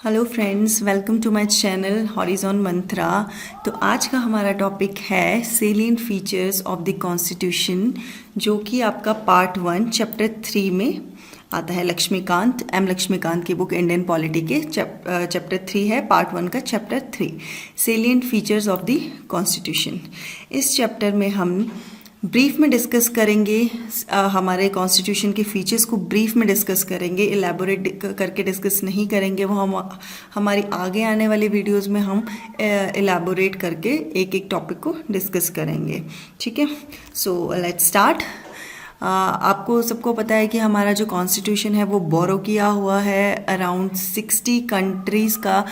Hello friends, welcome to my channel Horizon Mantra. तो आज का हमारा टॉपिक है salient features of the constitution, जो कि आपका पार्ट 1 चैप्टर 3 में आता है। लक्ष्मीकांत की बुक इंडियन पॉलिटी के चैप्टर 3 है, पार्ट 1 का chapter 3 salient features of the constitution. इस चैप्टर में हम ब्रीफ में डिस्कस करेंगे, हमारे कॉन्स्टिट्यूशन के फीचर्स को ब्रीफ में डिस्कस करेंगे, इलेबोरेट करके डिस्कस नहीं करेंगे। वो हम हमारी आगे आने वाली वीडियोस में हम इलेबोरेट करके एक एक टॉपिक को डिस्कस करेंगे। ठीक है, सो लेट्स स्टार्ट। आपको सबको पता है कि हमारा जो कॉन्स्टिट्यूशन है वो बोरो किया हुआ है। अराउंड 60 कंट्रीज़ का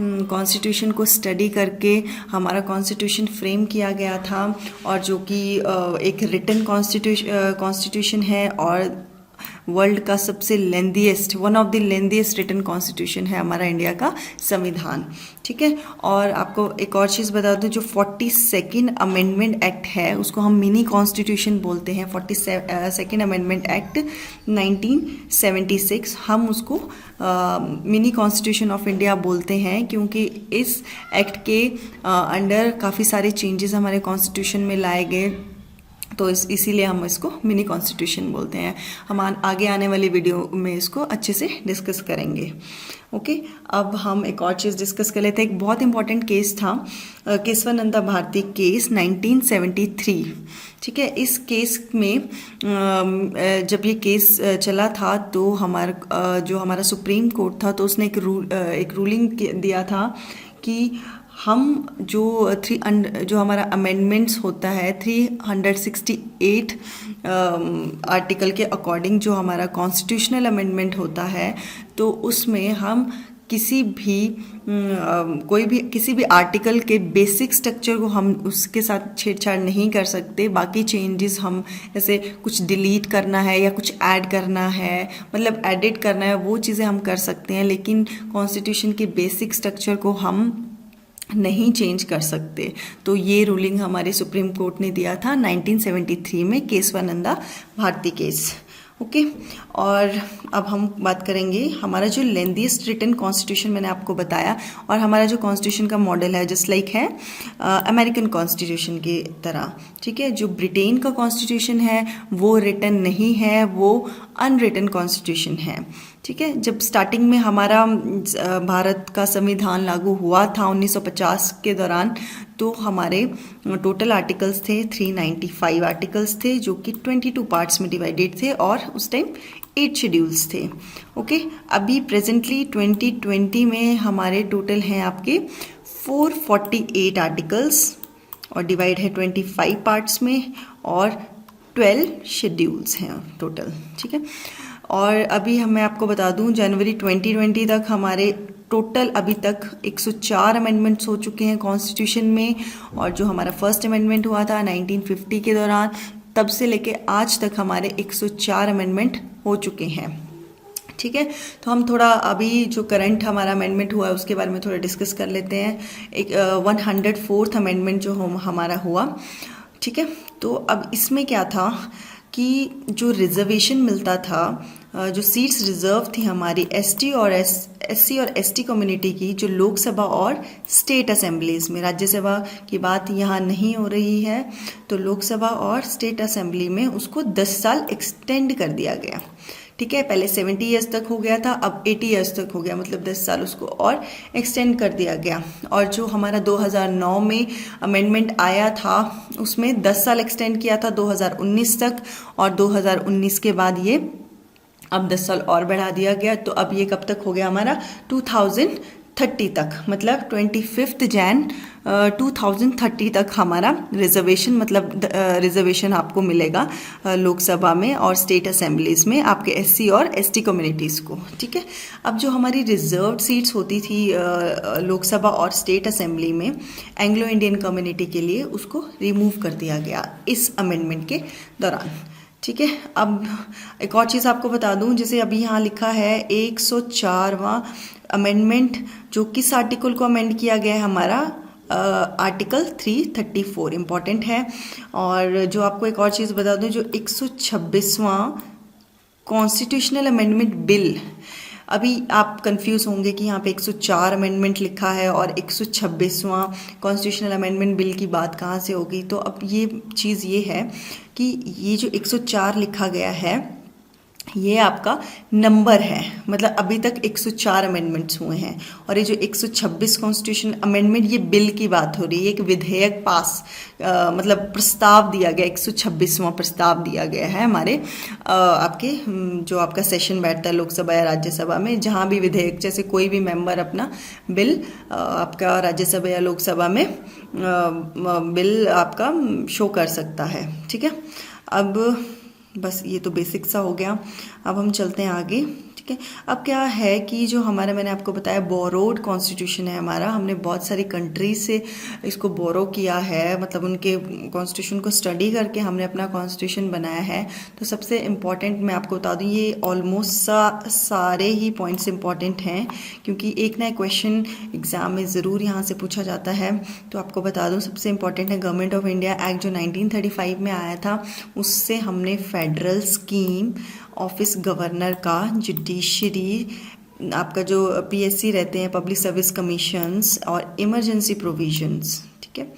कॉन्स्टिट्यूशन को स्टडी करके हमारा कॉन्स्टिट्यूशन फ्रेम किया गया था, और जो कि एक रिटन कॉन्स्टिट्यूशन है और वर्ल्ड का सबसे one of the lengthiest written constitution है हमारा इंडिया का संविधान। ठीक है, और आपको एक और चीज़ बता दूं, जो 42nd अमेंडमेंट एक्ट है उसको हम मिनी कॉन्स्टिट्यूशन बोलते हैं। 42nd अमेंडमेंट एक्ट 1976 हम उसको मिनी कॉन्स्टिट्यूशन ऑफ इंडिया बोलते हैं, क्योंकि इस एक्ट के अंडर काफ़ी सारे चेंजेस हमारे कॉन्स्टिट्यूशन में लाए गए, तो इसीलिए हम इसको मिनी कॉन्स्टिट्यूशन बोलते हैं। हम आगे आने वाली वीडियो में इसको अच्छे से डिस्कस करेंगे। ओके, अब हम एक और चीज़ डिस्कस कर लेते हैं। एक बहुत इंपॉर्टेंट केस था केशवानंदा भारती केस 1973। ठीक है, इस केस में जब ये केस चला था तो जो हमारा सुप्रीम कोर्ट था, तो उसने एक रूलिंग दिया था कि हम जो हमारा अमेंडमेंट्स होता है 368 आर्टिकल के अकॉर्डिंग जो हमारा कॉन्स्टिट्यूशनल अमेंडमेंट होता है, तो उसमें हम किसी भी आर्टिकल के बेसिक स्ट्रक्चर को हम उसके साथ छेड़छाड़ नहीं कर सकते। बाकी चेंजेस हम जैसे कुछ डिलीट करना है या कुछ ऐड करना है, मतलब एडिट करना है, वो चीज़ें हम कर सकते हैं, लेकिन कॉन्स्टिट्यूशन के बेसिक स्ट्रक्चर को हम नहीं चेंज कर सकते। तो ये रूलिंग हमारे सुप्रीम कोर्ट ने दिया था 1973 में केशवानंदा भारती केस। ओके, और अब हम बात करेंगे हमारा जो लेंथीएस्ट रिटन कॉन्स्टिट्यूशन मैंने आपको बताया, और हमारा जो कॉन्स्टिट्यूशन का मॉडल है जस्ट लाइक है अमेरिकन कॉन्स्टिट्यूशन की तरह। ठीक है, जो ब्रिटेन का कॉन्स्टिट्यूशन है वो रिटन नहीं है, वो अनरिटन कॉन्स्टिट्यूशन है। ठीक है, जब स्टार्टिंग में हमारा भारत का संविधान लागू हुआ था 1950 के दौरान, तो हमारे टोटल आर्टिकल्स थे 395 आर्टिकल्स थे, जो कि 22 पार्ट्स में डिवाइडेड थे, और उस टाइम 8 शेड्यूल्स थे। ओके, अभी प्रेजेंटली 2020 में हमारे टोटल हैं आपके 448 आर्टिकल्स, और डिवाइड है 25 पार्ट्स में, और 12 शेड्यूल्स हैं टोटल। ठीक है, और अभी मैं आपको बता दूं, जनवरी 2020 तक हमारे टोटल अभी तक 104 अमेंडमेंट्स हो चुके हैं कॉन्स्टिट्यूशन में, और जो हमारा फर्स्ट अमेंडमेंट हुआ था 1950 के दौरान, तब से लेके आज तक हमारे 104 अमेंडमेंट हो चुके हैं। ठीक है, तो हम थोड़ा अभी जो करंट हमारा अमेंडमेंट हुआ है उसके बारे में थोड़ा डिस्कस कर लेते हैं। एक 104th अमेंडमेंट जो हमारा हुआ। ठीक है, तो अब इसमें क्या था कि जो रिजर्वेशन मिलता था, जो सीट्स रिजर्व थी हमारी एससी और एसटी कम्युनिटी की, जो लोकसभा और स्टेट असेंबलीज में, राज्यसभा की बात यहाँ नहीं हो रही है, तो लोकसभा और स्टेट असेंबली में उसको 10 साल एक्सटेंड कर दिया गया। ठीक है, पहले 70 ईयर्स तक हो गया था, अब 80 ईयर्स तक हो गया, मतलब 10 साल उसको और एक्सटेंड कर दिया गया। और जो हमारा 2009 में अमेंडमेंट आया था उसमें 10 साल एक्सटेंड किया था 2019 तक, और 2019 के बाद ये अब 10 साल और बढ़ा दिया गया। तो अब ये कब तक हो गया हमारा 2030 तक, मतलब 25 जनवरी 2030 तक हमारा रिजर्वेशन, मतलब रिजर्वेशन आपको मिलेगा लोकसभा में और स्टेट असेंबलीज में आपके एससी और एसटी कम्युनिटीज़ को। ठीक है, अब जो हमारी रिजर्व्ड सीट्स होती थी लोकसभा और स्टेट असेंबली में एंग्लो इंडियन कम्युनिटी के लिए, उसको रिमूव कर दिया गया इस अमेंडमेंट के दौरान। ठीक है, अब एक और चीज़ आपको बता दूं, जैसे अभी यहाँ लिखा है 104वां अमेंडमेंट, जो किस आर्टिकल को अमेंड किया गया है हमारा आर्टिकल 334 इम्पॉर्टेंट है। और जो आपको एक और चीज़ बता दूं, जो 126वां कॉन्स्टिट्यूशनल अमेंडमेंट बिल अभी आप कंफ्यूज होंगे कि यहाँ पे 104 अमेंडमेंट लिखा है और 126वां कॉन्स्टिट्यूशनल अमेंडमेंट बिल की बात कहाँ से होगी। तो अब ये चीज़ ये है कि ये जो 104 लिखा गया है ये आपका नंबर है, मतलब अभी तक 104 अमेंडमेंट्स हुए हैं और ये जो 126 कॉन्स्टिट्यूशन अमेंडमेंट ये बिल की बात हो रही है, एक विधेयक पास मतलब प्रस्ताव दिया गया, 126वां प्रस्ताव दिया गया है हमारे आपके जो आपका सेशन बैठता है लोकसभा या राज्यसभा में, जहाँ भी विधेयक जैसे कोई भी मेंबर अपना बिल आपका राज्यसभा या लोकसभा में बिल आपका शो कर सकता है। ठीक है, अब बस ये तो बेसिक सा हो गया। अब हम चलते हैं आगे। ठीक है, अब क्या है कि जो हमारा मैंने आपको बताया बोरोड कॉन्स्टिट्यूशन है हमारा, हमने बहुत सारी कंट्रीज से इसको बोरो किया है, मतलब उनके कॉन्स्टिट्यूशन को स्टडी करके हमने अपना कॉन्स्टिट्यूशन बनाया है। तो सबसे इम्पॉर्टेंट मैं आपको बता दूं, ये ऑलमोस्ट सारे ही पॉइंट्स इम्पॉर्टेंट हैं क्योंकि एक ना क्वेश्चन एग्जाम में ज़रूर यहाँ से पूछा जाता है। तो आपको बता दूँ सबसे इम्पॉर्टेंट है गवर्नमेंट ऑफ इंडिया एक्ट जो 1935 में आया था, उससे हमने फेडरल स्कीम, ऑफिस गवर्नर का, जुडिशरी, आपका जो पीएससी रहते हैं पब्लिक सर्विस कमीशंस, और इमरजेंसी प्रोविजंस। ठीक है,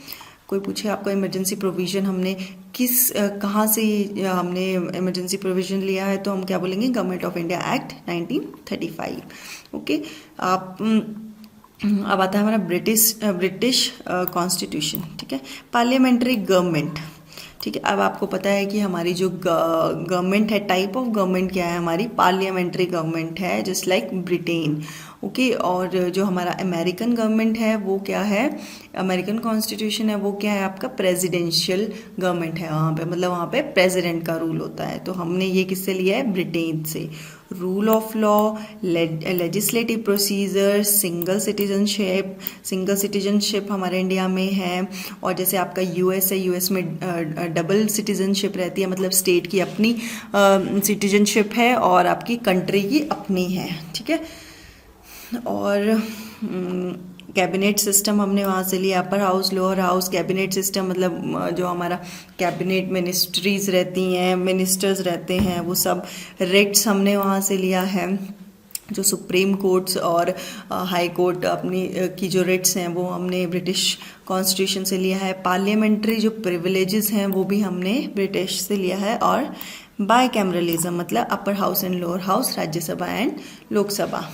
कोई पूछे आपको इमरजेंसी प्रोविजन हमने कहाँ से हमने इमरजेंसी प्रोविजन लिया है, तो हम क्या बोलेंगे government of India act 1935। Okay, आप अब आता है हमारा ब्रिटिश कॉन्स्टिट्यूशन। ठीक है, पार्लियामेंट्री गवर्नमेंट। ठीक है, अब आपको पता है कि हमारी जो गवर्नमेंट है, टाइप ऑफ गवर्नमेंट क्या है हमारी, पार्लियामेंट्री गवर्नमेंट है, जस्ट लाइक ब्रिटेन। ओके, और जो हमारा अमेरिकन गवर्नमेंट है वो क्या है, अमेरिकन कॉन्स्टिट्यूशन है वो क्या है आपका प्रेसिडेंशियल गवर्नमेंट है, वहाँ पे मतलब वहाँ पे प्रेसिडेंट का रूल होता है। तो हमने ये किससे लिया है, ब्रिटेन से। Rule of law, legislative procedure, single citizenship हमारे इंडिया में है। और जैसे आपका यूएस है, यूएस में डबल सिटीजनशिप रहती है, मतलब स्टेट की अपनी सिटीजनशिप है और आपकी कंट्री की अपनी है। ठीक है, और कैबिनेट सिस्टम हमने वहाँ से लिया, upper house, lower house, cabinet system मतलब जो हमारा कैबिनेट मिनिस्ट्रीज रहती हैं, मिनिस्टर्स रहते हैं, वो सब रेट्स हमने वहाँ से लिया है। जो सुप्रीम कोर्ट्स और हाई कोर्ट अपनी की जो रेट्स हैं वो हमने ब्रिटिश कॉन्स्टिट्यूशन से लिया है। पार्लियामेंट्री जो प्रिविलेजेस हैं वो भी हमने ब्रिटिश से लिया है। और बाय कैमरलिज्म मतलब upper house and lower house, Rajya Sabha and Lok Sabha.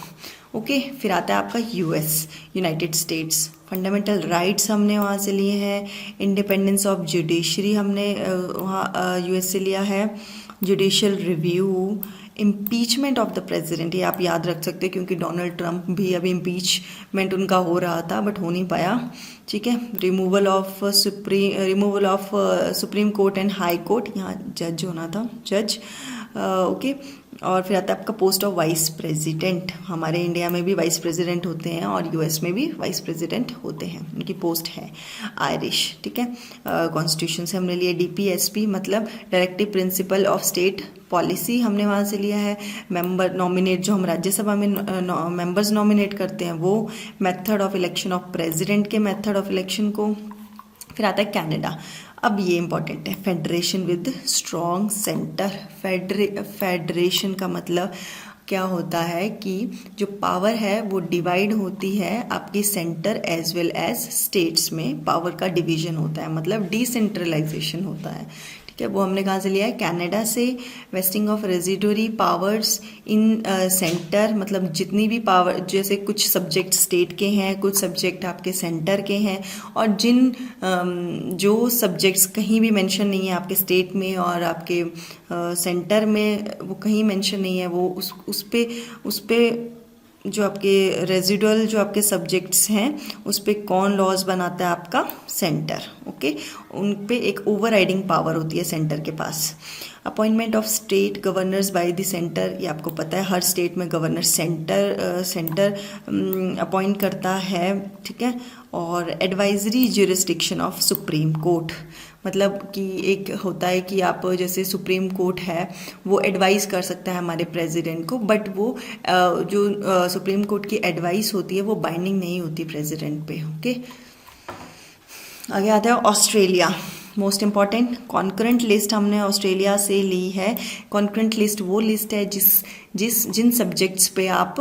Okay, फिर आता है आपका US, United states. Fundamental rights हमने वहाँ से लिए हैं। इंडिपेंडेंस ऑफ जुडिशरी हमने वहाँ यूएस से लिया है। Judicial review, impeachment of the president, ये आप याद रख सकते हैं क्योंकि डोनाल्ड ट्रंप भी अभी इम्पीचमेंट उनका हो रहा था बट हो नहीं पाया। ठीक है, removal of supreme court and high court, यहाँ जज होना था, जज। ओके, और फिर आता है आपका पोस्ट ऑफ वाइस प्रेसिडेंट। हमारे इंडिया में भी वाइस प्रेसिडेंट होते हैं और यूएस में भी वाइस प्रेसिडेंट होते हैं, उनकी पोस्ट है आयरिश। ठीक है, कॉन्स्टिट्यूशन से हमने लिया डीपीएसपी मतलब directive principle of state policy, हमने वहाँ से लिया है। मेंबर नॉमिनेट, जो हम राज्यसभा में मेंबर्स नॉमिनेट करते हैं वो, method of election of president के मेथड ऑफ इलेक्शन को। फिर आता है कनाडा। अब ये इंपॉर्टेंट है, federation with strong centre. Federation का मतलब क्या होता है कि जो पावर है वो डिवाइड होती है आपकी centre as well as states में, पावर का डिवीजन होता है, मतलब डिसेंट्रलाइजेशन होता है। ठीक है, वो हमने कहाँ से लिया है, कनाडा से। Vesting of residuary powers in centre, मतलब जितनी भी पावर, जैसे कुछ सब्जेक्ट स्टेट के हैं, कुछ सब्जेक्ट आपके सेंटर के हैं, और जिन जो सब्जेक्ट्स कहीं भी मेंशन नहीं है आपके स्टेट में और आपके सेंटर में, वो कहीं मेंशन नहीं है, वो उस पे जो आपके रेजिडुअल जो आपके सब्जेक्ट्स हैं उस पे कौन लॉज बनाता है, आपका सेंटर। ओके, उन पे एक ओवरराइडिंग पावर होती है सेंटर के पास। Appointment of state governors by the centre, ये आपको पता है हर स्टेट में गवर्नर सेंटर अपॉइंट करता है। ठीक है, और advisory jurisdiction of supreme court, मतलब कि एक होता है कि आप जैसे सुप्रीम कोर्ट है वो एडवाइस कर सकता है हमारे प्रेसिडेंट को, बट वो जो सुप्रीम कोर्ट की एडवाइस होती है वो बाइंडिंग नहीं होती प्रेसिडेंट पे। ओके, आगे आता है Australia. Most important concurrent list हमने ऑस्ट्रेलिया से ली है। कॉन्करेंट लिस्ट वो लिस्ट है जिन सब्जेक्ट्स पे आप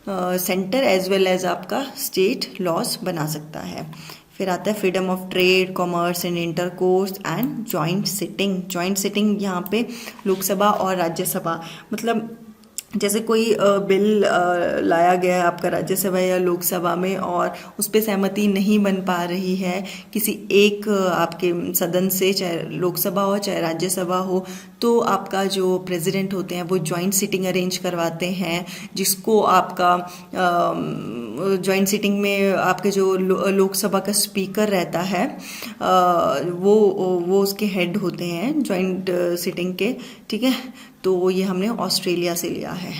सेंटर एज वेल एज आपका स्टेट लॉज बना सकता है। फिर आता है freedom of trade, commerce and intercourse and joint sitting. Joint sitting यहाँ पे लोकसभा और राज्यसभा, मतलब जैसे कोई बिल लाया गया है आपका राज्यसभा या लोकसभा में और उस पर सहमति नहीं बन पा रही है किसी एक आपके सदन से, चाहे लोकसभा हो चाहे राज्यसभा हो, तो आपका जो प्रेसिडेंट होते हैं वो जॉइंट सिटिंग अरेंज करवाते हैं, जिसको आपका जॉइंट सिटिंग में आपके जो लोकसभा का स्पीकर रहता है वो उसके हेड होते हैं जॉइंट सिटिंग के, ठीक है। तो ये हमने ऑस्ट्रेलिया से लिया है।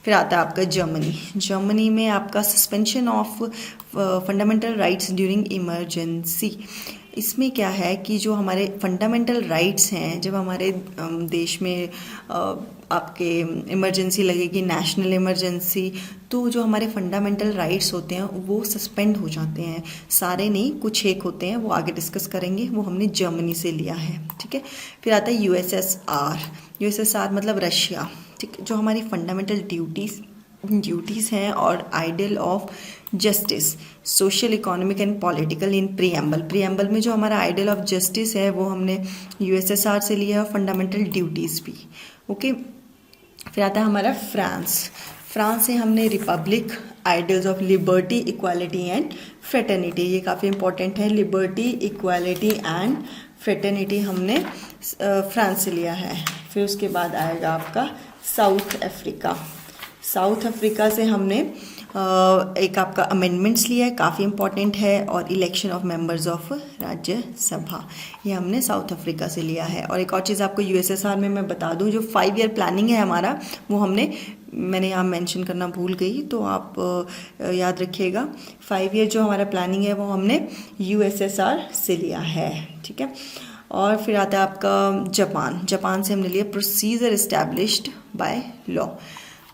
फिर आता है आपका जर्मनी। जर्मनी में आपका suspension of fundamental rights during emergency. इसमें क्या है कि जो हमारे फंडामेंटल राइट्स हैं, जब हमारे देश में आपके इमरजेंसी लगेगी, नेशनल इमरजेंसी, तो जो हमारे फंडामेंटल राइट्स होते हैं वो सस्पेंड हो जाते हैं। सारे नहीं, कुछ एक होते हैं, वो आगे डिस्कस करेंगे। वो हमने जर्मनी से लिया है, ठीक है। फिर आता है यूएसएसआर। यूएसएसआर मतलब रशिया, ठीक। जो हमारी फंडामेंटल ड्यूटीज़ हैं और ideal of justice, social, economic and political in preamble में जो हमारा आइडियल ऑफ जस्टिस है वो हमने यूएसएसआर से लिया है, फंडामेंटल ड्यूटीज़ भी, ओके। फिर आता है हमारा फ्रांस से हमने Republic, ideals of liberty, equality and fraternity. ये काफ़ी इंपॉर्टेंट है, लिबर्टी, इक्वालिटी एंड फ्रेटर्निटी हमने फ्रांस से लिया है। फिर उसके बाद आएगा आपका साउथ अफ्रीका से हमने एक आपका अमेंडमेंट्स लिया है, काफ़ी इंपॉर्टेंट है, और election of members of Rajya Sabha, ये हमने साउथ अफ्रीका से लिया है। और एक और चीज़ आपको यूएसएसआर में मैं बता दूं, जो 5 ईयर प्लानिंग है हमारा, वो मैंने यहाँ मेंशन करना भूल गई, तो आप याद रखिएगा। 5 ईयर जो हमारा प्लानिंग है वो हमने यूएसएसआर से लिया है, ठीक है। और फिर आता है आपका जापान से हमने लिया procedure established by law,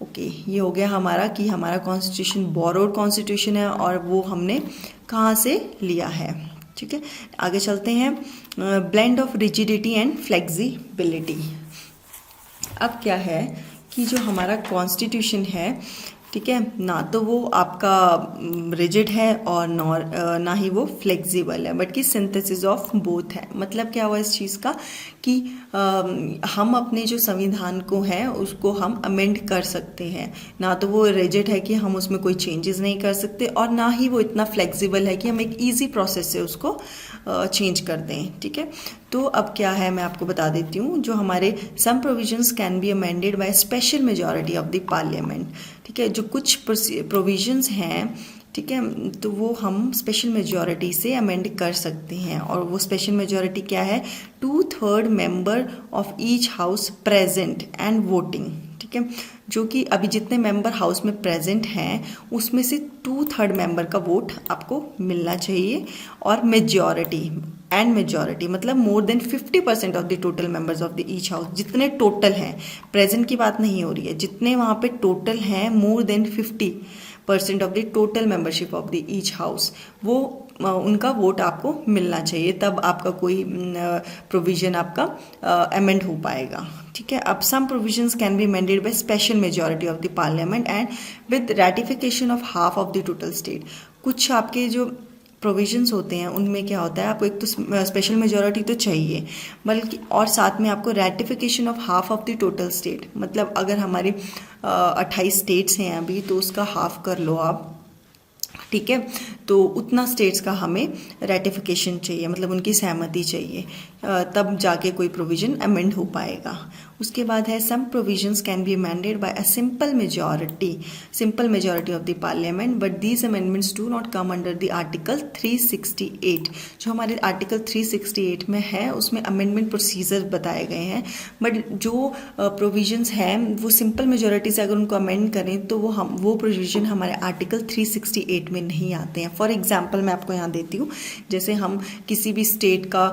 okay. ये हो गया हमारा कि हमारा कॉन्स्टिट्यूशन बोरोड कॉन्स्टिट्यूशन है और वो हमने कहाँ से लिया है, ठीक है। आगे चलते हैं, blend of rigidity and flexibility. अब क्या है कि जो हमारा कॉन्स्टिट्यूशन है, ठीक है, ना तो वो आपका रिजिड है और ना ही वो फ्लेक्सिबल है, बट कि सिंथेसिस ऑफ बोथ है। मतलब क्या हुआ इस चीज़ का कि हम अपने जो संविधान को है उसको हम अमेंड कर सकते हैं, ना तो वो रिजिड है कि हम उसमें कोई चेंजेस नहीं कर सकते, और ना ही वो इतना फ्लेक्सिबल है कि हम एक ईजी प्रोसेस से उसको चेंज कर दें, ठीक है। तो अब क्या है मैं आपको बता देती हूँ, जो हमारे some provisions can be amended by special majority of the parliament, ठीक है। जो कुछ प्रोविजंस हैं, ठीक है, तो वो हम स्पेशल मेजॉरिटी से अमेंड कर सकते हैं, और वो स्पेशल मेजॉरिटी क्या है, 2/3 member of each house present and voting, ठीक है। जो कि अभी जितने मेंबर हाउस में प्रेजेंट हैं उसमें से 2/3 मेंबर का वोट आपको मिलना चाहिए, और मेजॉरिटी मतलब more than 50% of the total members of the each house. जितने टोटल हैं, प्रेजेंट की बात नहीं हो रही है, जितने वहाँ पे टोटल हैं, more than 50% of the total membership of the each house, वो उनका वोट आपको मिलना चाहिए, तब आपका कोई प्रोविजन आपका अमेंड हो पाएगा, ठीक है। अब some provisions can be amended by special majority of the parliament and with ratification of half of the total state. कुछ आपके जो प्रोविजंस होते हैं उनमें क्या होता है, आपको एक तो स्पेशल मेजॉरिटी तो चाहिए, बल्कि और साथ में आपको ratification of half of the total state. मतलब अगर हमारी 28 स्टेट्स हैं अभी, तो उसका हाफ कर लो आप, ठीक है, तो उतना स्टेट्स का हमें रेटिफिकेशन चाहिए, मतलब उनकी सहमति चाहिए, तब जाके कोई प्रोविजन अमेंड हो पाएगा। उसके बाद है some provisions can be amended by a simple majority of the parliament, but these amendments do not come under the article 368। जो हमारे आर्टिकल 368 में है उसमें अमेंडमेंट प्रोसीजर बताए गए हैं, बट जो प्रोविजंस हैं वो सिंपल मेजॉरिटी से अगर उनको अमेंड करें तो वो प्रोविजन हमारे आर्टिकल 368 में नहीं आते हैं। फॉर एग्जाम्पल मैं आपको यहाँ देती हूँ, जैसे हम किसी भी स्टेट का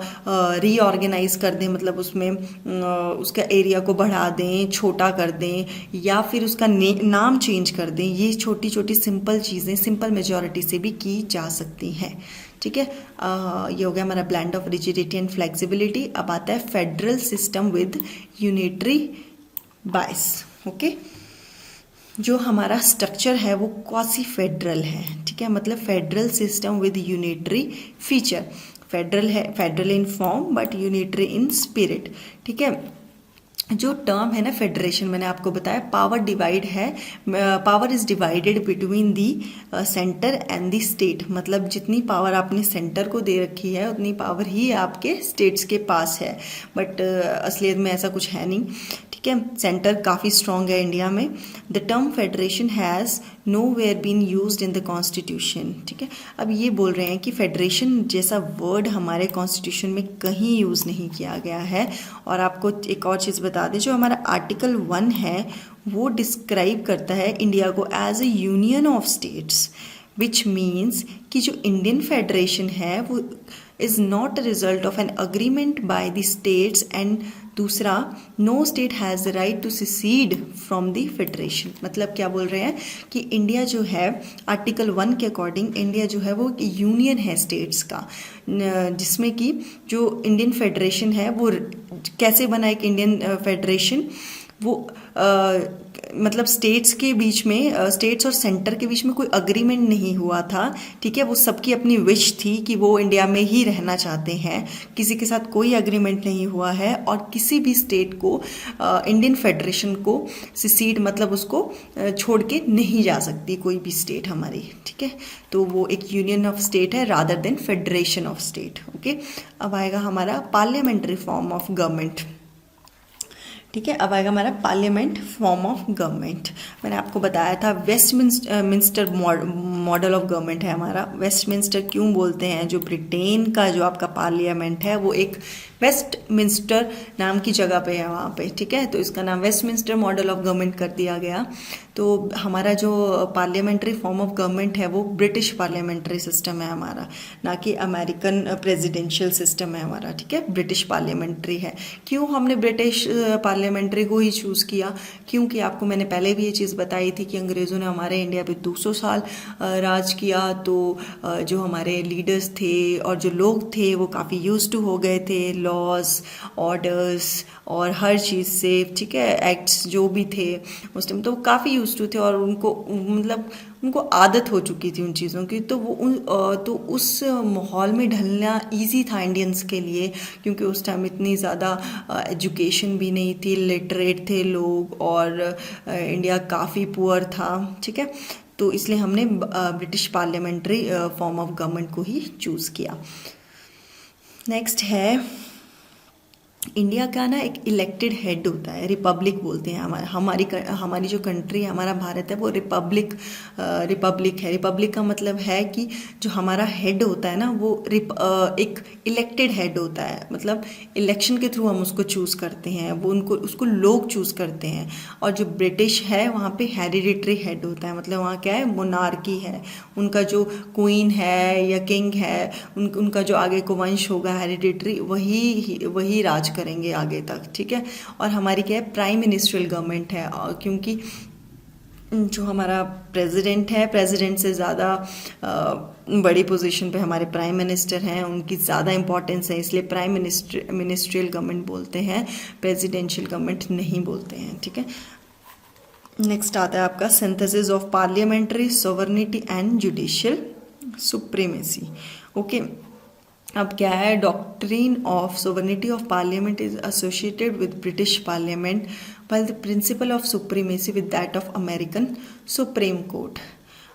रीऑर्गेनाइज कर दें, मतलब उसमें उसका एरिया को बढ़ा दें, छोटा कर दें, या फिर उसका नाम चेंज कर दें, ये छोटी छोटी सिंपल चीज़ें सिंपल मेजॉरिटी से भी की जा सकती हैं, ठीक है। ये हो गया हमारा blend of rigidity and flexibility. अब आता है federal system with unitary bias. Okay, जो हमारा स्ट्रक्चर है वो क्वासी फेडरल है, ठीक है, मतलब federal system with unitary feature. Federal है, federal in form but unitary in spirit, ठीक है। जो टर्म है ना फेडरेशन, मैंने आपको बताया पावर डिवाइड है, power is divided between the centre and the state, मतलब जितनी पावर आपने सेंटर को दे रखी है उतनी पावर ही आपके स्टेट्स के पास है, बट असलियत में ऐसा कुछ है नहीं, ठीक है। सेंटर काफ़ी स्ट्रॉन्ग है इंडिया में। The term federation has nowhere been use in the constitution, ठीक है। अब ये बोल रहे हैं कि फेडरेशन जैसा वर्ड हमारे कॉन्स्टिट्यूशन में कहीं यूज़ नहीं किया गया है। और आपको एक और चीज़ बता दें, जो हमारा आर्टिकल 1 है वो डिस्क्राइब करता है इंडिया को as a union of states, which means कि जो इंडियन फेडरेशन है वो is not a result of an agreement by the states, and दूसरा no state has the right to secede from the federation. मतलब क्या बोल रहे हैं कि इंडिया जो है आर्टिकल 1 के अकॉर्डिंग इंडिया जो है वो यूनियन है स्टेट्स का, जिसमें कि जो इंडियन फेडरेशन है वो कैसे बना एक इंडियन फेडरेशन, वो मतलब स्टेट्स के बीच में, स्टेट्स और सेंटर के बीच में कोई अग्रीमेंट नहीं हुआ था, ठीक है। वो सबकी अपनी विश थी कि वो इंडिया में ही रहना चाहते हैं, किसी के साथ कोई अग्रीमेंट नहीं हुआ है, और किसी भी स्टेट को इंडियन फेडरेशन को सिसीड मतलब उसको छोड़ के नहीं जा सकती कोई भी स्टेट हमारी, ठीक है। तो वो एक यूनियन ऑफ स्टेट है rather than federation of state. Okay, अब आएगा हमारा पार्लियामेंट्री फॉर्म ऑफ गवर्नमेंट, ठीक है। अब आएगा हमारा पार्लियामेंट फॉर्म ऑफ गवर्नमेंट। मैंने आपको बताया था वेस्टमिंस्टर मॉडल ऑफ गवर्नमेंट है हमारा। वेस्टमिंस्टर क्यों बोलते हैं, जो ब्रिटेन का जो आपका पार्लियामेंट है वो एक वेस्टमिंस्टर नाम की जगह पे है वहाँ पे, ठीक है। तो इसका नाम वेस्टमिंस्टर मॉडल ऑफ गवर्नमेंट कर दिया गया। तो हमारा जो पार्लियामेंट्री फॉर्म ऑफ गवर्नमेंट है वो ब्रिटिश पार्लियामेंट्री सिस्टम है हमारा, ना कि अमेरिकन प्रेसिडेंशियल सिस्टम है हमारा, ठीक है। ब्रिटिश पार्लियामेंट्री है। क्यों हमने ब्रिटिश पार्लियामेंट्री को ही चूज़ किया, क्योंकि आपको मैंने पहले भी ये चीज़ बताई थी कि अंग्रेज़ों ने हमारे इंडिया पे 200 साल राज किया। तो जो हमारे लीडर्स थे और जो लोग थे वो काफ़ी यूज्ड टू हो गए थे लॉज, ऑर्डर्स और हर चीज़ से, ठीक है, एक्ट्स जो भी थे उस टाइम, तो वो काफ़ी यूज्ड टू थे और उनको मतलब उनको आदत हो चुकी थी उन चीज़ों की। तो वो तो उस माहौल में ढलना इजी था इंडियंस के लिए, क्योंकि उस टाइम इतनी ज़्यादा एजुकेशन भी नहीं थी, लिटरेट थे लोग, और इंडिया काफ़ी पुअर था, ठीक है। तो इसलिए हमने British parliamentary form of government को ही चूज़ किया। नेक्स्ट है इंडिया का ना एक इलेक्टेड हेड होता है, रिपब्लिक बोलते हैं। हमारी जो कंट्री है, हमारा भारत है, वो रिपब्लिक है। रिपब्लिक का मतलब है कि जो हमारा हेड होता है ना वो एक इलेक्टेड हेड होता है, मतलब इलेक्शन के थ्रू हम उसको चूज़ करते हैं, वो उसको लोग चूज़ करते हैं। और जो ब्रिटिश है वहाँ पे हेरिडिटरी हेड होता है, मतलब वहाँ क्या है, मोनार्की है, उनका जो क्वीन है या किंग है, उनका जो आगे को वंश होगा हेरिडिटरी, वही राज करेंगे आगे तक, ठीक है। और हमारी क्या है, प्राइम मिनिस्ट्रियल गवर्नमेंट है, क्योंकि जो हमारा प्रेसिडेंट है, प्रेसिडेंट से ज़्यादा बड़ी पोजीशन पे हमारे प्राइम मिनिस्टर हैं, उनकी ज़्यादा इंपॉर्टेंस है, इसलिए प्राइम मिनिस्ट्रियल गवर्नमेंट बोलते हैं, प्रेसिडेंशियल गवर्नमेंट नहीं बोलते हैं, ठीक है। नेक्स्ट आता है आपका synthesis of parliamentary sovereignty and judicial supremacy. Okay, अब क्या है, doctrine of sovereignty of parliament is associated with British parliament while the principle of supremacy with that of American Supreme Court।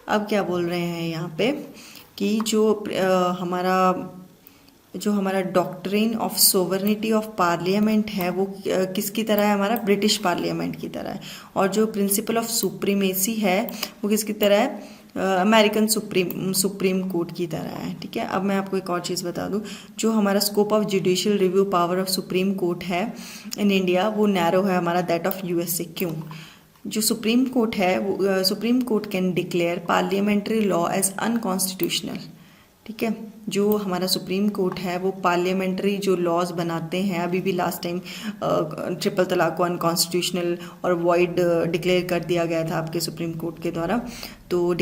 अब क्या बोल रहे हैं यहाँ पे कि जो हमारा doctrine of sovereignty of parliament है वो किसकी तरह है, हमारा ब्रिटिश पार्लियामेंट की तरह है। और जो प्रिंसिपल ऑफ सुप्रीमेसी है वो किसकी तरह है, अमेरिकन सुप्रीम कोर्ट की तरह है, ठीक है। अब मैं आपको एक और चीज़ बता दूं, जो हमारा scope of judicial review power of supreme court है इन इंडिया वो नैरो है हमारा दैट ऑफ यूएसए। क्यों, जो सुप्रीम कोर्ट है वो supreme court can declare parliamentary law as unconstitutional, ठीक है। जो हमारा सुप्रीम कोर्ट है वो पार्लियामेंट्री जो लॉज बनाते हैं, अभी भी लास्ट टाइम ट्रिपल तलाक को अनकॉन्स्टिट्यूशनल और वॉइड डिक्लेयर कर दिया गया था आपके सुप्रीम कोर्ट के द्वारा। तो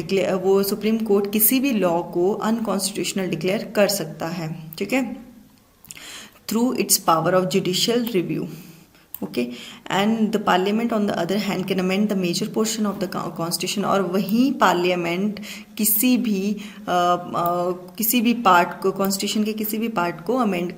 वो सुप्रीम कोर्ट किसी भी लॉ को अनकॉन्स्टिट्यूशनल डिक्लेयर कर सकता है, ठीक है, through its power of judicial review. Okay, and the parliament on the other hand can amend the major portion of the constitution, और वहीं पार्लियामेंट किसी भी पार्ट को, कॉन्स्टिट्यूशन के किसी भी पार्ट को अमेंड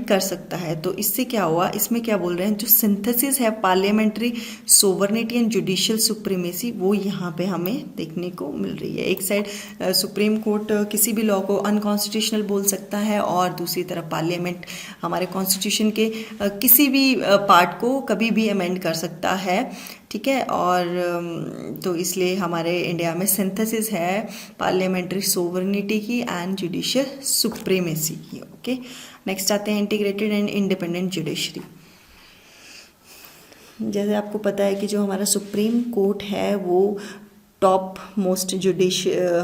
कर सकता है। तो इससे क्या हुआ, इसमें क्या बोल रहे हैं, जो सिंथेसिस है parliamentary sovereignty and judicial supremacy, वो यहाँ पे हमें देखने को मिल रही है। एक साइड सुप्रीम कोर्ट किसी भी लॉ को अनकॉन्स्टिट्यूशनल बोल सकता है, और दूसरी तरफ पार्लियामेंट हमारे कॉन्स्टिट्यूशन के किसी भी पार्ट को कभी भी अमेंड कर सकता है, ठीक है। और तो इसलिए हमारे इंडिया में सिंथेसिस है पार्लियामेंट्री सोवरेनिटी की एंड जुडिशियल सुप्रीमेसी की। ओके, नेक्स्ट आते हैं इंटीग्रेटेड एंड इंडिपेंडेंट जुडिशरी। जैसे आपको पता है कि जो हमारा सुप्रीम कोर्ट है वो टॉप मोस्ट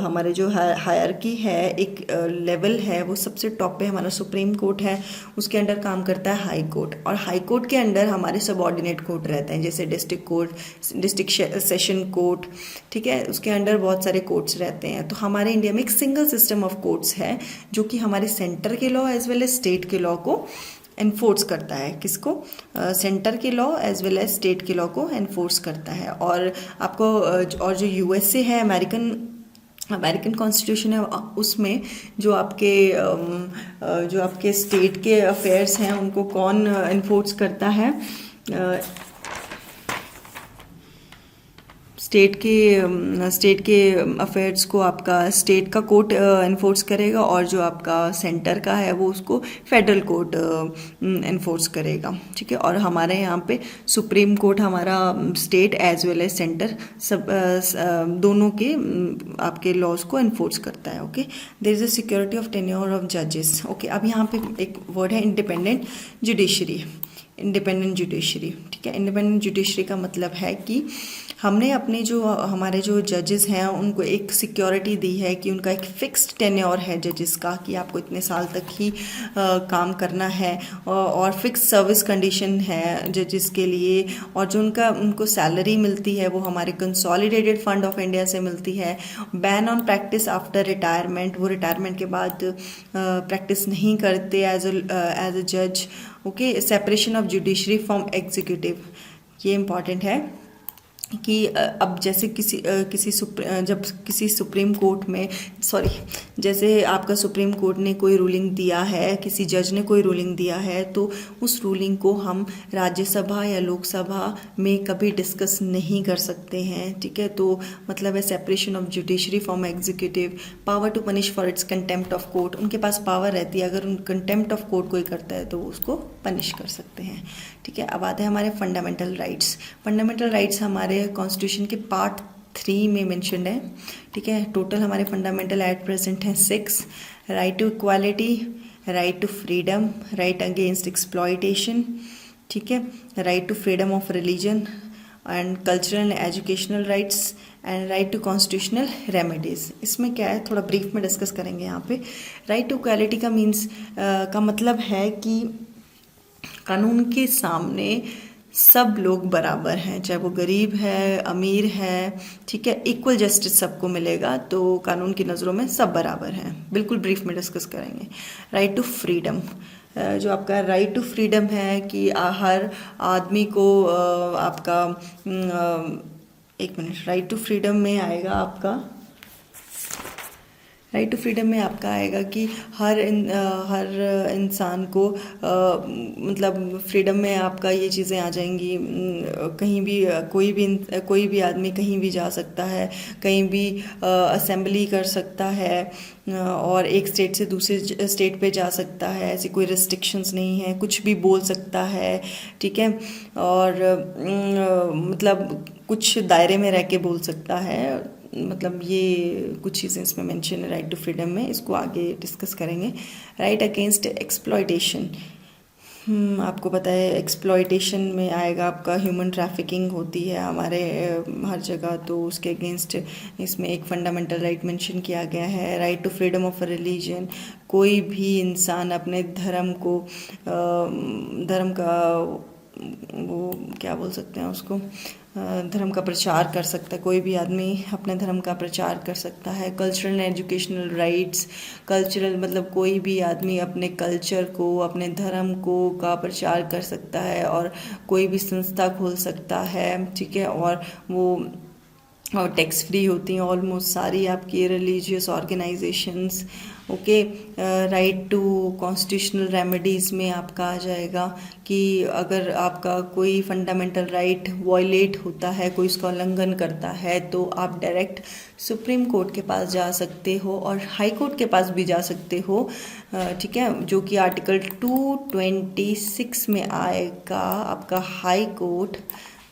हमारे जो हायरकी है, एक लेवल है, वो सबसे टॉप पे हमारा सुप्रीम कोर्ट है। उसके अंडर काम करता है हाई कोर्ट, और हाई कोर्ट के अंडर हमारे सबऑर्डिनेट कोर्ट रहते हैं, जैसे district court, district session court, ठीक है, उसके अंडर बहुत सारे कोर्ट्स रहते हैं। तो हमारे इंडिया में एक सिंगल सिस्टम ऑफ कोर्ट्स है जो कि हमारे सेंटर के law as well as state के लॉ को एनफोर्स करता है। किसको? सेंटर के law as well as state के लॉ को एनफोर्स करता है। और आपको और जो यूएसए है, अमेरिकन कॉन्स्टिट्यूशन है, उसमें जो आपके स्टेट के अफेयर्स हैं उनको कौन एनफोर्स करता है? स्टेट के अफेयर्स को आपका स्टेट का कोर्ट एनफोर्स करेगा, और जो आपका सेंटर का है वो उसको फेडरल कोर्ट एनफोर्स करेगा, ठीक है। और हमारे यहाँ पे सुप्रीम कोर्ट हमारा state as well as centre सब दोनों के आपके लॉज को एनफोर्स करता है। Okay, there is a security of tenure of जजेस। ओके, अब यहाँ पे एक वर्ड है इंडिपेंडेंट जुडिशरी। इंडिपेंडेंट जुडिशरी, ठीक है। इंडिपेंडेंट जुडिशरी का मतलब है कि हमने अपने हमारे जो जजेस हैं उनको एक सिक्योरिटी दी है कि उनका एक फिक्स्ड टेन्योर है जजेस का, कि आपको इतने साल तक ही काम करना है, और फिक्स सर्विस कंडीशन है जजेस के लिए, और जो उनको सैलरी मिलती है वो हमारे कंसोलिडेटेड फंड ऑफ इंडिया से मिलती है। Ban on practice after retirement, वो रिटायरमेंट के बाद प्रैक्टिस नहीं करते एज अ जज। Okay, separation of judiciary from executive, ये इम्पॉर्टेंट है कि अब जैसे जब किसी सुप्रीम कोर्ट में जैसे आपका सुप्रीम कोर्ट ने कोई रूलिंग दिया है, किसी जज ने कोई रूलिंग दिया है, तो उस रूलिंग को हम राज्यसभा या लोकसभा में कभी डिस्कस नहीं कर सकते हैं, ठीक है। तो मतलब है separation of judiciary from executive. Power to punish for its contempt of court, उनके पास पावर रहती है, अगर उन कंटेम्प्ट ऑफ कोर्ट कोई करता है तो उसको पनिश कर सकते हैं, ठीक है। अब आते हैं हमारे फंडामेंटल राइट्स। फंडामेंटल राइट्स हमारे कॉन्स्टिट्यूशन के पार्ट 3 में मेंशन्ड है, ठीक है। टोटल हमारे फंडामेंटल एट प्रेजेंट हैं 6। Right to equality, right to freedom, right against exploitation, ठीक है, right to freedom of religion and cultural and educational rights, and right to constitutional remedies. इसमें क्या है, थोड़ा ब्रीफ में डिस्कस करेंगे यहाँ पे। राइट टू इक्वालिटी का मतलब है कि कानून के सामने सब लोग बराबर हैं, चाहे वो गरीब है, अमीर है, ठीक है, इक्वल जस्टिस सबको मिलेगा। तो कानून की नज़रों में सब बराबर हैं, बिल्कुल ब्रीफ में डिस्कस करेंगे। राइट टू फ्रीडम, जो आपका राइट टू फ्रीडम है कि हर आदमी को आपका एक मिनट, राइट टू फ्रीडम में आएगा आपका, राइट टू फ्रीडम में आपका आएगा कि हर इंसान को मतलब फ्रीडम में आपका ये चीज़ें आ जाएंगी, कहीं भी कोई भी आदमी कहीं भी जा सकता है, कहीं भी असेंबली कर सकता है, और एक स्टेट से दूसरे स्टेट पे जा सकता है, ऐसी कोई रिस्ट्रिक्शंस नहीं है, कुछ भी बोल सकता है, ठीक है। और मतलब कुछ दायरे में रह के बोल सकता है, मतलब ये कुछ चीज़ें इसमें मेंशन है राइट टू फ्रीडम में, इसको आगे डिस्कस करेंगे। राइट अगेंस्ट एक्सप्लॉयटेशन, आपको पता है एक्सप्लॉयटेशन में आएगा आपका, ह्यूमन ट्रैफिकिंग होती है हमारे हर जगह, तो उसके अगेंस्ट इसमें एक फंडामेंटल राइट मेंशन किया गया है, right to freedom of religion. कोई भी इंसान अपने धर्म को धर्म का वो क्या बोल सकते हैं उसको, धर्म का प्रचार कर सकता है, कोई भी आदमी अपने धर्म का प्रचार कर सकता है। Cultural and educational rights, cultural मतलब कोई भी आदमी अपने कल्चर को, अपने धर्म को का प्रचार कर सकता है और कोई भी संस्था खोल सकता है, ठीक है। और टैक्स फ्री होती हैं ऑलमोस्ट सारी आपकी religious organisations, okay. Right to constitutional remedies में आपका आ जाएगा कि अगर आपका कोई फंडामेंटल राइट वायलेट होता है, कोई उसका उल्लंघन करता है, तो आप डायरेक्ट सुप्रीम कोर्ट के पास जा सकते हो और हाई कोर्ट के पास भी जा सकते हो, ठीक है, जो कि आर्टिकल 226 में आएगा आपका हाई कोर्ट,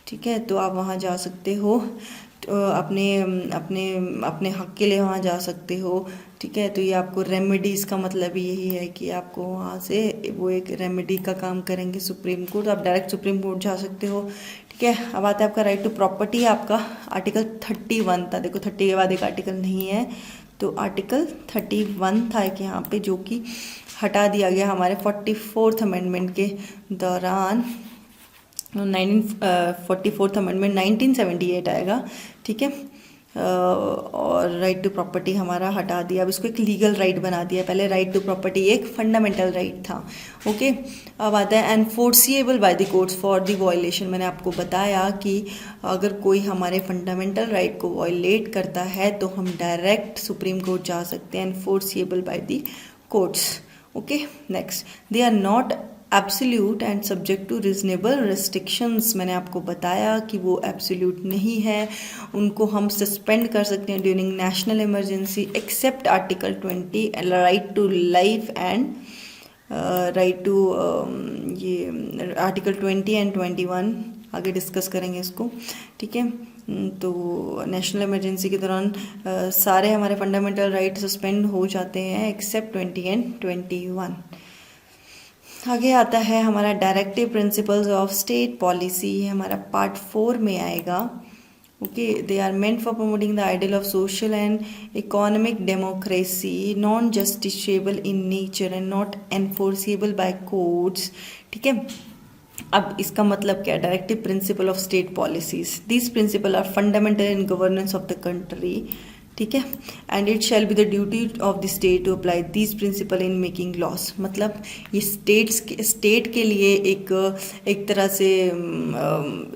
ठीक है। तो आप वहाँ जा सकते हो, तो अपने अपने अपने हक के लिए वहाँ जा सकते हो, ठीक है। तो ये आपको रेमेडीज़ का मतलब यही है कि आपको वहाँ से वो एक रेमेडी का काम करेंगे सुप्रीम कोर्ट, आप डायरेक्ट सुप्रीम कोर्ट जा सकते हो, ठीक है। अब आता है आपका राइट टू प्रॉपर्टी, आपका आर्टिकल 31 था, देखो 30 के बाद एक आर्टिकल नहीं है, तो आर्टिकल 31 था कि यहाँ पे, जो कि हटा दिया गया हमारे 44th अमेंडमेंट के दौरान। 44th अमेंडमेंट 1978 आएगा, ठीक है। और राइट टू प्रॉपर्टी हमारा हटा दिया, अब इसको एक लीगल राइट बना दिया। पहले राइट टू प्रॉपर्टी एक फंडामेंटल राइट था, ओके। अब आता है enforceable by the courts for the violation. मैंने आपको बताया कि अगर कोई हमारे फंडामेंटल राइट को वायलेट करता है तो हम डायरेक्ट सुप्रीम कोर्ट जा सकते हैं, enforceable by the courts, okay. Next, they are not absolute and subject to reasonable restrictions. मैंने आपको बताया कि वो एब्सोल्यूट नहीं है, उनको हम सस्पेंड कर सकते हैं during national emergency, except article 20 right to life and right to ये आर्टिकल 20 एंड 21 आगे डिस्कस करेंगे इसको, ठीक है। तो नेशनल इमरजेंसी के दौरान सारे हमारे फंडामेंटल राइट सस्पेंड हो जाते हैं एक्सेप्ट 20 एंड 21। आगे आता है हमारा directive principles of state policy, हमारा पार्ट 4 में आएगा, okay. They are meant for promoting the ideal of social and economic democracy, non justiciable in nature and not enforceable by courts, ठीक है। अब इसका मतलब क्या है, directive principle of state policies, this principle are fundamental in governance of the country, ठीक है। And it shall be the duty of the state to apply this principle in making laws. मतलब ये स्टेट के लिए एक तरह से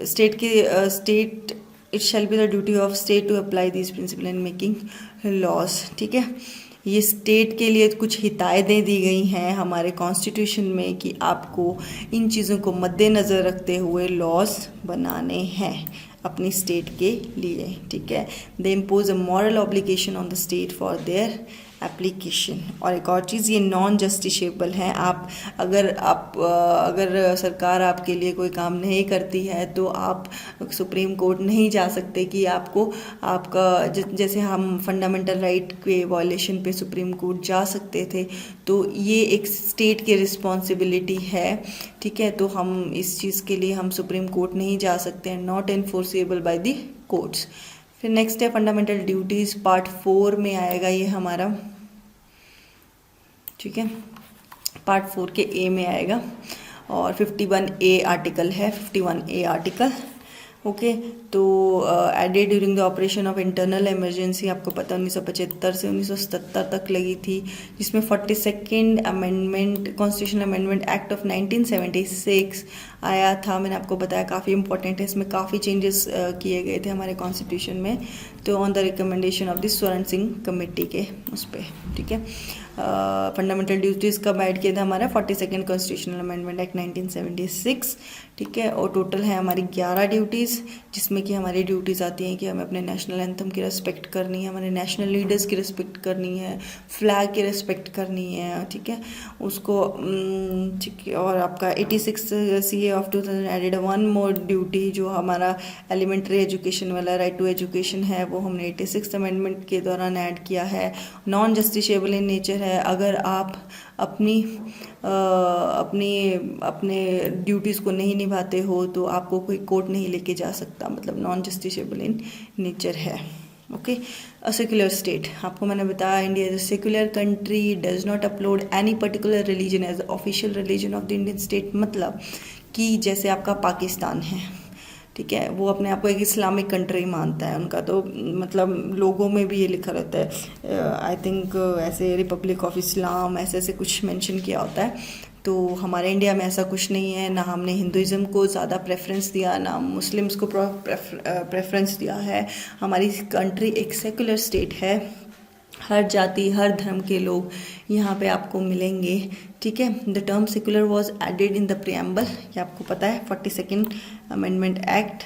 state it shall be the duty of state to apply this principle in making laws, ठीक है। ये स्टेट के लिए कुछ हिदायतें दी गई हैं हमारे कॉन्स्टिट्यूशन में कि आपको इन चीज़ों को मद्देनज़र रखते हुए लॉस बनाने हैं अपनी स्टेट के लिए, ठीक है। दे impose a moral obligation on the state for their application. और एक और चीज़, ये नॉन जस्टिसेबल हैं। आप अगर सरकार आपके लिए कोई काम नहीं करती है तो आप सुप्रीम कोर्ट नहीं जा सकते कि आपका जैसे हम फंडामेंटल राइट के वायलेशन पे सुप्रीम कोर्ट जा सकते थे, तो ये एक स्टेट की रिस्पॉन्सिबिलिटी है, ठीक है। तो हम इस चीज़ के लिए हम सुप्रीम कोर्ट नहीं जा सकते हैं, not enforceable bye the courts. फिर नेक्स्ट है फंडामेंटल ड्यूटीज़, पार्ट 4 में आएगा ये हमारा, ठीक है। पार्ट 4 के ए में आएगा और 51A आर्टिकल है, 51A आर्टिकल, ओके। तो added during the operation of internal emergency, आपको पता 1975 से 1977 तक लगी थी, जिसमें 42nd amendment constitutional amendment act of 1976 आया था। मैंने आपको बताया काफ़ी इंपॉर्टेंट है, इसमें काफ़ी चेंजेस किए गए थे हमारे कॉन्स्टिट्यूशन में, तो on the recommendation of the स्वर्ण सिंह कमेटी के उस पर, ठीक है। फंडामेंटल ड्यूटीज़ कब ऐड किया था हमारा 42nd कॉन्स्टिट्यूशनल अमेंडमेंट एक्ट 1976, ठीक है। और टोटल है हमारी 11 ड्यूटीज़, जिसमें कि हमारी ड्यूटीज़ आती हैं कि हमें अपने नेशनल एंथम की रिस्पेक्ट करनी है, हमारे नेशनल लीडर्स की रिस्पेक्ट करनी है, फ्लैग की रिस्पेक्ट करनी है, ठीक है उसको, ठीक है। और आपका 86 CA of 2000 added one more duty, जो हमारा एलिमेंट्री एजुकेशन वाला राइट टू एजुकेशन है, वो हमने 86th अमेंडमेंट के दौरान ऐड किया है। नॉन जस्टिसेबल इन नेचर है अगर आप अपनी अपने ड्यूटीज़ को नहीं निभाते हो तो आपको कोई कोर्ट नहीं लेके जा सकता, मतलब नॉन जस्टिसेबल इन नेचर है। ओके, अ सेक्युलर स्टेट, आपको मैंने बताया India is a secular country, does not uphold any particular religion as official religion of the Indian state. मतलब कि जैसे आपका पाकिस्तान है, ठीक है, वो अपने आप को एक इस्लामिक कंट्री मानता है, उनका तो मतलब लोगों में भी ये लिखा रहता है, आई थिंक ऐसे रिपब्लिक ऑफ इस्लाम ऐसे ऐसे कुछ मेंशन किया होता है। तो हमारे इंडिया में ऐसा कुछ नहीं है, ना हमने हिंदुज़म को ज़्यादा प्रेफरेंस दिया, ना मुस्लिम्स को प्रेफरेंस दिया है। हमारी कंट्री एक सेकुलर स्टेट है, हर जाति हर धर्म के लोग यहाँ पे आपको मिलेंगे, ठीक है। The term secular was added in the preamble, ये आपको पता है, 42nd अमेंडमेंट एक्ट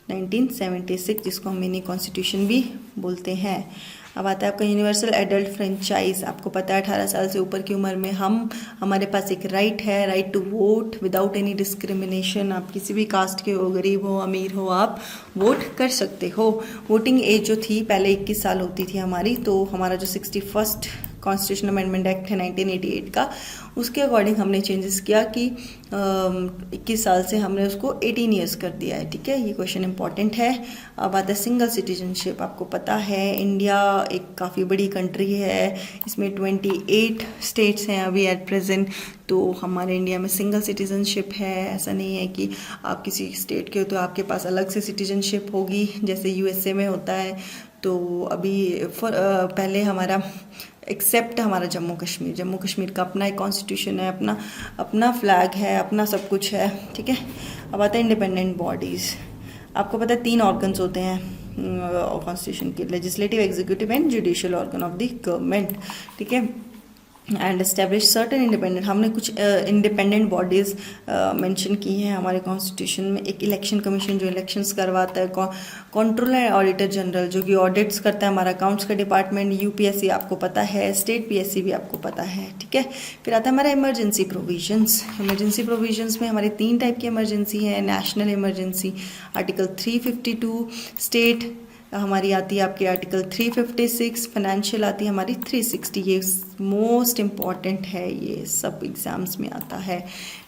1976, जिसको हम मिनी कॉन्स्टिट्यूशन भी बोलते हैं। अब आता है आपका यूनिवर्सल एडल्ट फ्रेंचाइज, आपको पता है 18 साल से ऊपर की उम्र में हमारे पास एक राइट है, right to vote without any discrimination. आप किसी भी कास्ट के हो, गरीब हो अमीर हो, आप वोट कर सकते हो। वोटिंग एज जो थी पहले 21 साल होती थी हमारी, तो हमारा जो 61st कॉन्स्टिट्यूशन अमेंडमेंट एक्ट है 1988 का, उसके अकॉर्डिंग हमने चेंजेस किया कि 21 साल से हमने उसको 18 ईयर्स कर दिया है, ठीक है। ये क्वेश्चन इंपॉर्टेंट है। अब आता है सिंगल सिटीजनशिप, आपको पता है इंडिया एक काफ़ी बड़ी कंट्री है, इसमें 28 स्टेट्स हैं अभी एट प्रेजेंट, तो हमारे इंडिया में सिंगल सिटीजनशिप है। ऐसा नहीं है कि आप किसी स्टेट के हो तो आपके पास अलग से सिटीजनशिप होगी जैसे यूएसए में होता है। तो अभी पहले हमारा एक्सेप्ट हमारा जम्मू कश्मीर का अपना एक कॉन्स्टिट्यूशन है, अपना फ्लैग है, अपना सब कुछ है, ठीक है। अब आता है इंडिपेंडेंट बॉडीज़, आपको पता है 3 ऑर्गन्स होते हैं कॉन्स्टिट्यूशन के, legislative, executive and judicial organ of the government, ठीक है। एंड एस्टेब्लिश सर्टन इंडिपेंडेंट, हमने कुछ इंडिपेंडेंट बॉडीज़ मेंशन की हैं हमारे कॉन्स्टिट्यूशन में। एक इलेक्शन कमीशन जो इलेक्शंस करवाता है, कंट्रोलर एंड ऑडिटर जनरल जो कि ऑडिट्स करता है हमारा अकाउंट्स का डिपार्टमेंट, यूपीएससी आपको पता है, स्टेट पीएससी भी आपको पता है, ठीक है। फिर आता है हमारा इमरजेंसी प्रोविजंस में हमारे 3 टाइप की इमरजेंसी है। नेशनल इमरजेंसी आर्टिकल 352, स्टेट हमारी आती है आपकी आर्टिकल 356, फाइनेंशियल आती है हमारी 360। ये मोस्ट इम्पॉर्टेंट है, ये सब एग्जाम्स में आता है।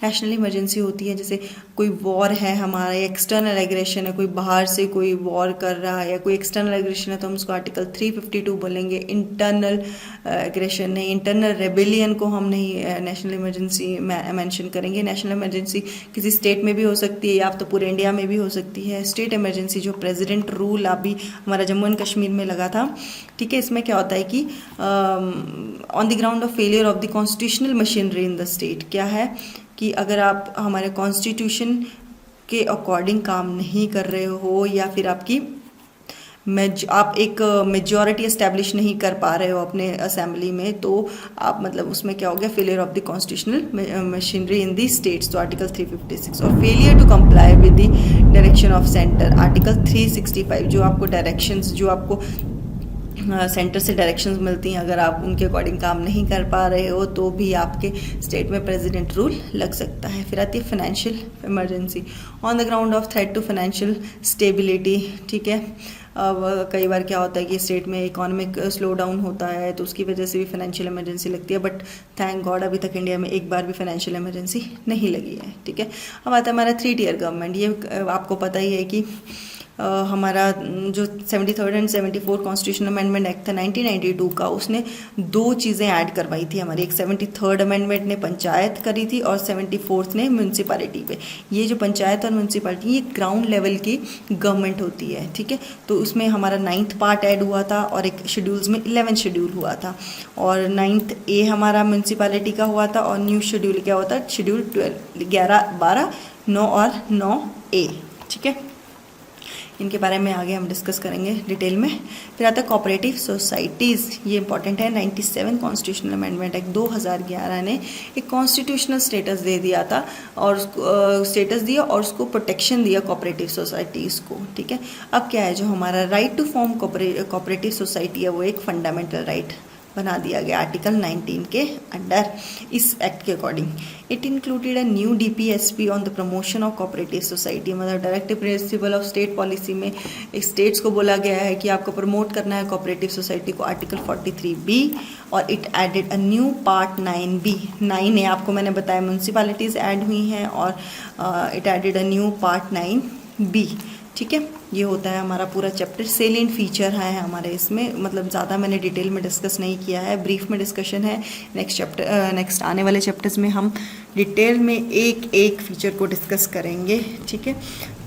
नेशनल इमरजेंसी होती है जैसे कोई वॉर है हमारा, एक्सटर्नल एग्रेशन है, कोई बाहर से कोई वॉर कर रहा है या कोई एक्सटर्नल एग्रेशन है तो हम उसको आर्टिकल 352 बोलेंगे। इंटरनल एग्रेशन नहीं, इंटरनल रेबेलियन को हम नहीं नेशनल इमरजेंसी मेंशन करेंगे। नेशनल इमरजेंसी किसी स्टेट में भी हो सकती है या तो पूरे इंडिया में भी हो सकती है। स्टेट इमरजेंसी जो प्रेसिडेंट रूल अभी हमारा जम्मू एंड कश्मीर में लगा था, ठीक है, इसमें क्या होता है कि on the ground of failure of the constitutional machinery in the state, क्या है कि अगर आप हमारे कॉन्स्टिट्यूशन के अकॉर्डिंग काम नहीं कर रहे हो या फिर आप एक मेजॉरिटी एस्टैब्लिश नहीं कर पा रहे हो अपने असेंबली में, तो आप मतलब उसमें क्या हो गया, failure of the constitutional machinery in the states, तो आर्टिकल 356। और failure to comply with the direction of centre, article 365, जो आपको डायरेक्शंस जो आपको सेंटर से डायरेक्शंस मिलती हैं, अगर आप उनके अकॉर्डिंग काम नहीं कर पा रहे हो तो भी आपके स्टेट में प्रेसिडेंट रूल लग सकता है। फिर आती है financial emergency, on the ground of threat to financial stability, ठीक है। अब कई बार क्या होता है कि स्टेट में इकोनॉमिक स्लो डाउन होता है तो उसकी वजह से भी फाइनेंशियल इमरजेंसी लगती है, बट थैंक गॉड अभी तक इंडिया में एक बार भी फाइनेंशियल इमरजेंसी नहीं लगी है, ठीक है। अब आता है हमारा 3 टियर गवर्नमेंट, ये आपको पता ही है कि हमारा जो 73rd and 74 constitution amendment act था 1992 का, उसने 2 चीज़ें ऐड करवाई थी हमारी। एक 73rd अमेंडमेंट ने पंचायत करी थी और 74th ने म्यूनसिपैलिटी पे। ये जो पंचायत और म्यूनसिपैलिटी ये ग्राउंड लेवल की गवर्नमेंट होती है, ठीक है। तो उसमें हमारा 9th पार्ट ऐड हुआ था और एक शेड्यूल्स में 11 शेड्यूल हुआ था, और 9th ए हमारा म्यूनसिपैलिटी का हुआ था और न्यू शेड्यूल क्या होता है, शेड्यूल 12, 11, 12, 9 और 9A, ठीक है। इनके बारे में आगे हम डिस्कस करेंगे डिटेल में। फिर आता है कोऑपरेटिव सोसाइटीज़, ये इंपॉर्टेंट है। 97 कॉन्स्टिट्यूशनल अमेंडमेंट एक्ट 2011 ने एक कॉन्स्टिट्यूशनल स्टेटस दे दिया था और स्टेटस दिया और उसको प्रोटेक्शन दिया कोऑपरेटिव सोसाइटीज़ को, ठीक है। अब क्या है, जो हमारा right to form cooperative society है वो एक फंडामेंटल राइट बना दिया गया आर्टिकल 19 के अंडर इस एक्ट के अकॉर्डिंग। It included a new DPSP on the promotion of cooperative society, मतलब directive principle of state policy में स्टेट्स को बोला गया है कि आपको प्रमोट करना है कोऑपरेटिव सोसाइटी को, आर्टिकल 43B। और it added a new part 9B, 9 है आपको मैंने बताया म्यूनसिपालिटीज़ ऐड हुई हैं, और it added a new part 9B। ठीक है, ये होता है हमारा पूरा चैप्टर। सेलिएंट फीचर है हमारे इसमें, मतलब ज़्यादा मैंने डिटेल में डिस्कस नहीं किया है, ब्रीफ में डिस्कशन है। नेक्स्ट आने वाले चैप्टर्स में हम डिटेल में एक एक फीचर को डिस्कस करेंगे। ठीक है,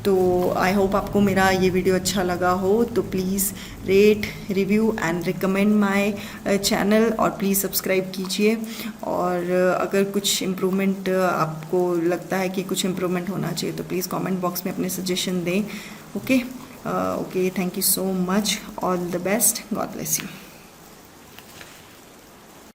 तो आई होप आपको मेरा ये वीडियो अच्छा लगा हो, तो please rate, review and recommend my channel, और प्लीज़ सब्सक्राइब कीजिए। और अगर कुछ इम्प्रूवमेंट आपको लगता है कि कुछ इम्प्रूवमेंट होना चाहिए तो प्लीज़ कमेंट बॉक्स में अपने सजेशन दें। Okay, thank you so much, all the best, God bless you.